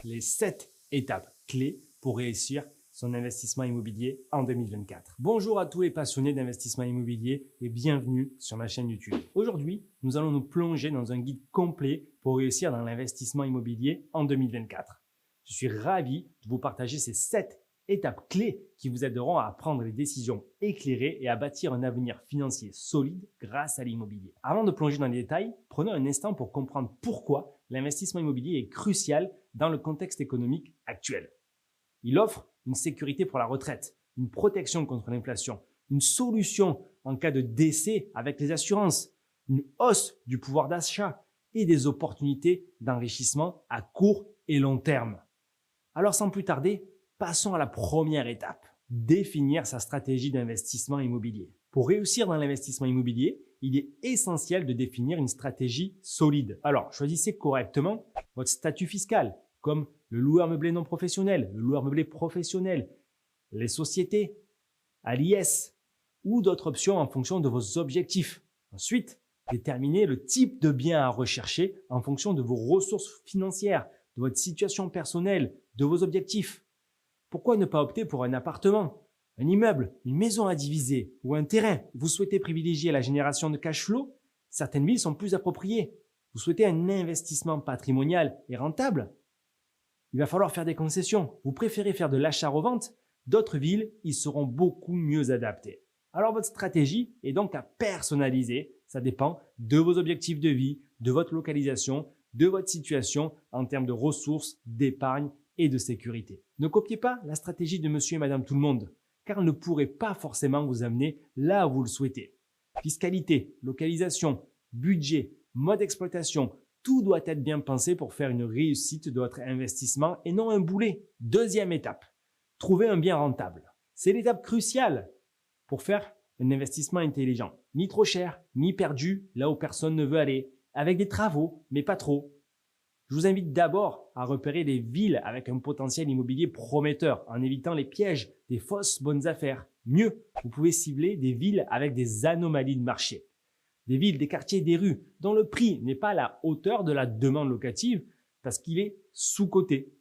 les 7 étapes clés pour réussir son investissement immobilier en 2024. Bonjour à tous les passionnés d'investissement immobilier et bienvenue sur ma chaîne YouTube. Aujourd'hui, nous allons nous plonger dans un guide complet pour réussir dans l'investissement immobilier en 2024. Je suis ravi de vous partager ces 7 étapes clés qui vous aideront à prendre les décisions éclairées et à bâtir un avenir financier solide grâce à l'immobilier. Avant de plonger dans les détails, prenons un instant pour comprendre pourquoi l'investissement immobilier est crucial dans le contexte économique actuel. Il offre une sécurité pour la retraite, une protection contre l'inflation, une solution en cas de décès avec les assurances, une hausse du pouvoir d'achat et des opportunités d'enrichissement à court et long terme. Alors sans plus tarder, passons à la première étape, définir sa stratégie d'investissement immobilier. Pour réussir dans l'investissement immobilier, il est essentiel de définir une stratégie solide. Alors, choisissez correctement votre statut fiscal, comme le loueur meublé non professionnel, le loueur meublé professionnel, les sociétés, à l'IS ou d'autres options en fonction de vos objectifs. Ensuite, déterminez le type de bien à rechercher en fonction de vos ressources financières, de votre situation personnelle, de vos objectifs. Pourquoi ne pas opter pour un appartement, un immeuble, une maison à diviser ou un terrain? Vous souhaitez privilégier la génération de cash flow? Certaines villes sont plus appropriées. Vous souhaitez un investissement patrimonial et rentable? Il va falloir faire des concessions. Vous préférez faire de l'achat-revente? D'autres villes y seront beaucoup mieux adaptées. Alors votre stratégie est donc à personnaliser. Ça dépend de vos objectifs de vie, de votre localisation, de votre situation en termes de ressources, d'épargne et de sécurité. Ne copiez pas la stratégie de monsieur et madame tout le monde, car elle ne pourrait pas forcément vous amener là où vous le souhaitez. Fiscalité, localisation, budget, mode d'exploitation, tout doit être bien pensé pour faire une réussite de votre investissement et non un boulet. Deuxième étape, trouver un bien rentable. C'est l'étape cruciale pour faire un investissement intelligent. Ni trop cher, ni perdu là où personne ne veut aller, avec des travaux, mais pas trop. Je vous invite d'abord à repérer les villes avec un potentiel immobilier prometteur en évitant les pièges des fausses bonnes affaires. Mieux, vous pouvez cibler des villes avec des anomalies de marché. Des villes, des quartiers, des rues dont le prix n'est pas à la hauteur de la demande locative parce qu'il est sous-coté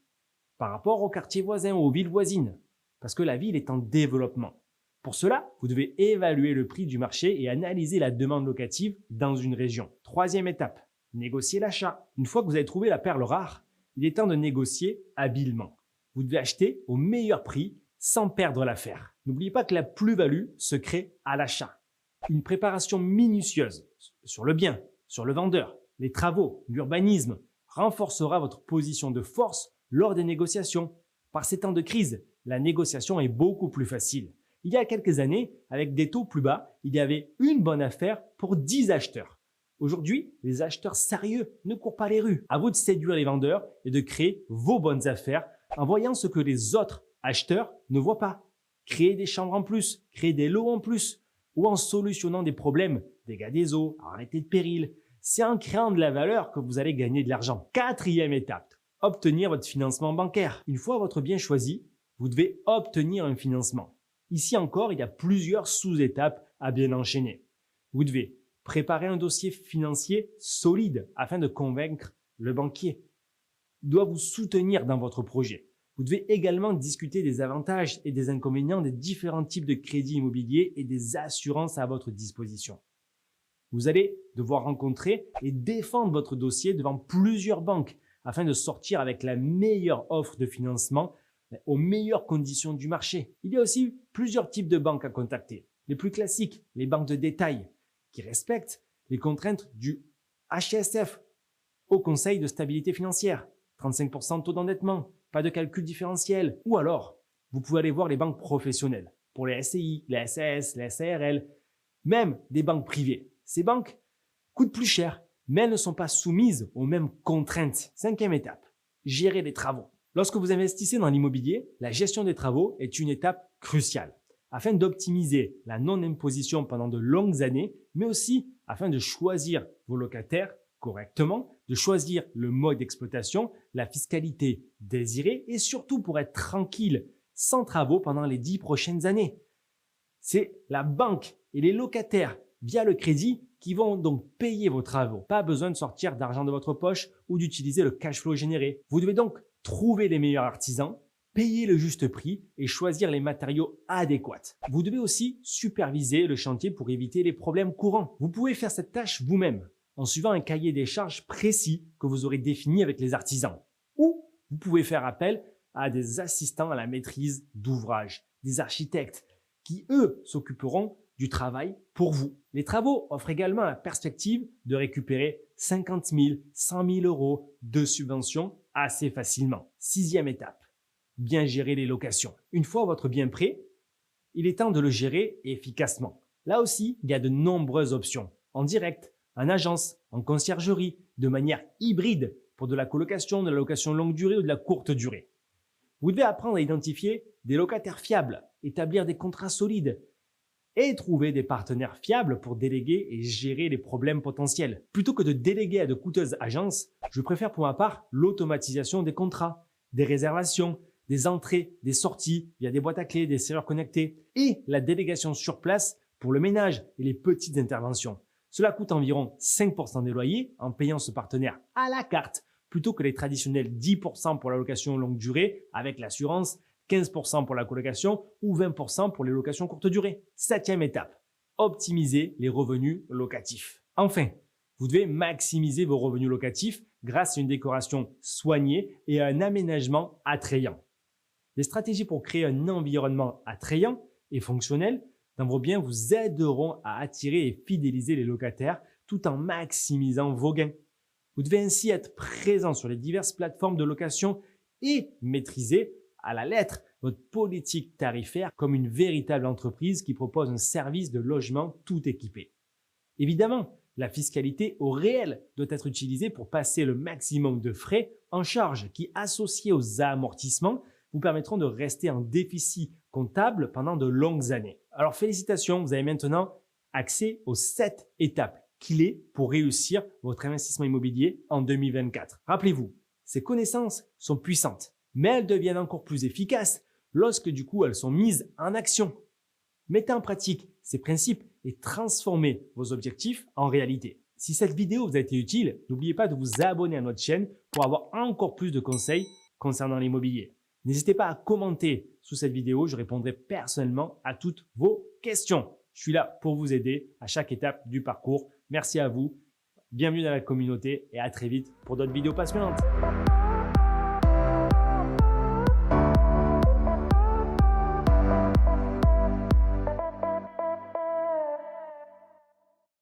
par rapport aux quartiers voisins ou aux villes voisines parce que la ville est en développement. Pour cela, vous devez évaluer le prix du marché et analyser la demande locative dans une région. Troisième étape, négocier l'achat. Une fois que vous avez trouvé la perle rare, il est temps de négocier habilement. Vous devez acheter au meilleur prix sans perdre l'affaire. N'oubliez pas que la plus-value se crée à l'achat. Une préparation minutieuse sur le bien, sur le vendeur, les travaux, l'urbanisme renforcera votre position de force lors des négociations. Par ces temps de crise, la négociation est beaucoup plus facile. Il y a quelques années, avec des taux plus bas, il y avait une bonne affaire pour 10 acheteurs. Aujourd'hui, les acheteurs sérieux ne courent pas les rues. À vous de séduire les vendeurs et de créer vos bonnes affaires en voyant ce que les autres acheteurs ne voient pas. Créer des chambres en plus, créer des lots en plus ou en solutionnant des problèmes, dégâts des eaux, arrêtés de péril. C'est en créant de la valeur que vous allez gagner de l'argent. Quatrième étape, obtenir votre financement bancaire. Une fois votre bien choisi, vous devez obtenir un financement. Ici encore, il y a plusieurs sous-étapes à bien enchaîner. Vous devez préparer un dossier financier solide afin de convaincre le banquier. Il doit vous soutenir dans votre projet. Vous devez également discuter des avantages et des inconvénients des différents types de crédits immobiliers et des assurances à votre disposition. Vous allez devoir rencontrer et défendre votre dossier devant plusieurs banques afin de sortir avec la meilleure offre de financement aux meilleures conditions du marché. Il y a aussi plusieurs types de banques à contacter. Les plus classiques, les banques de détail, qui respectent les contraintes du HSF, Haut Conseil de stabilité financière, 35% de taux d'endettement, pas de calcul différentiel. Ou alors, vous pouvez aller voir les banques professionnelles, pour les SCI, les SAS, les SARL, même des banques privées. Ces banques coûtent plus cher, mais elles ne sont pas soumises aux mêmes contraintes. Cinquième étape, gérer les travaux. Lorsque vous investissez dans l'immobilier, la gestion des travaux est une étape cruciale afin d'optimiser la non-imposition pendant de longues années, mais aussi afin de choisir vos locataires correctement, de choisir le mode d'exploitation, la fiscalité désirée et surtout pour être tranquille, sans travaux pendant les 10 prochaines années. C'est la banque et les locataires via le crédit qui vont donc payer vos travaux. Pas besoin de sortir d'argent de votre poche ou d'utiliser le cash flow généré. Vous devez donc trouver les meilleurs artisans, payer le juste prix et choisir les matériaux adéquats. Vous devez aussi superviser le chantier pour éviter les problèmes courants. Vous pouvez faire cette tâche vous-même en suivant un cahier des charges précis que vous aurez défini avec les artisans. Ou vous pouvez faire appel à des assistants à la maîtrise d'ouvrage, des architectes qui, eux, s'occuperont du travail pour vous. Les travaux offrent également la perspective de récupérer 50 000, 100 000 euros de subventions assez facilement. 6e étape, bien gérer les locations. Une fois votre bien prêt, il est temps de le gérer efficacement. Là aussi, il y a de nombreuses options. En direct, en agence, en conciergerie, de manière hybride pour de la colocation, de la location longue durée ou de la courte durée. Vous devez apprendre à identifier des locataires fiables, établir des contrats solides et trouver des partenaires fiables pour déléguer et gérer les problèmes potentiels. Plutôt que de déléguer à de coûteuses agences, je préfère pour ma part l'automatisation des contrats, des réservations, des entrées, des sorties via des boîtes à clés, des serrures connectées et la délégation sur place pour le ménage et les petites interventions. Cela coûte environ 5% des loyers en payant ce partenaire à la carte plutôt que les traditionnels 10% pour la location longue durée avec l'assurance, 15% pour la colocation ou 20% pour les locations courte durée. 7e étape, optimiser les revenus locatifs. Enfin, vous devez maximiser vos revenus locatifs grâce à une décoration soignée et à un aménagement attrayant. Les stratégies pour créer un environnement attrayant et fonctionnel dans vos biens vous aideront à attirer et fidéliser les locataires tout en maximisant vos gains. Vous devez ainsi être présent sur les diverses plateformes de location et maîtriser à la lettre votre politique tarifaire comme une véritable entreprise qui propose un service de logement tout équipé. Évidemment, la fiscalité au réel doit être utilisée pour passer le maximum de frais en charge qui, associés aux amortissements, vous permettront de rester en déficit comptable pendant de longues années. Alors félicitations, vous avez maintenant accès aux 7 étapes clés pour réussir votre investissement immobilier en 2024. Rappelez-vous, ces connaissances sont puissantes, mais elles deviennent encore plus efficaces lorsque du coup elles sont mises en action. Mettez en pratique ces principes et transformez vos objectifs en réalité. Si cette vidéo vous a été utile, n'oubliez pas de vous abonner à notre chaîne pour avoir encore plus de conseils concernant l'immobilier. N'hésitez pas à commenter sous cette vidéo, je répondrai personnellement à toutes vos questions. Je suis là pour vous aider à chaque étape du parcours. Merci à vous, bienvenue dans la communauté et à très vite pour d'autres vidéos passionnantes.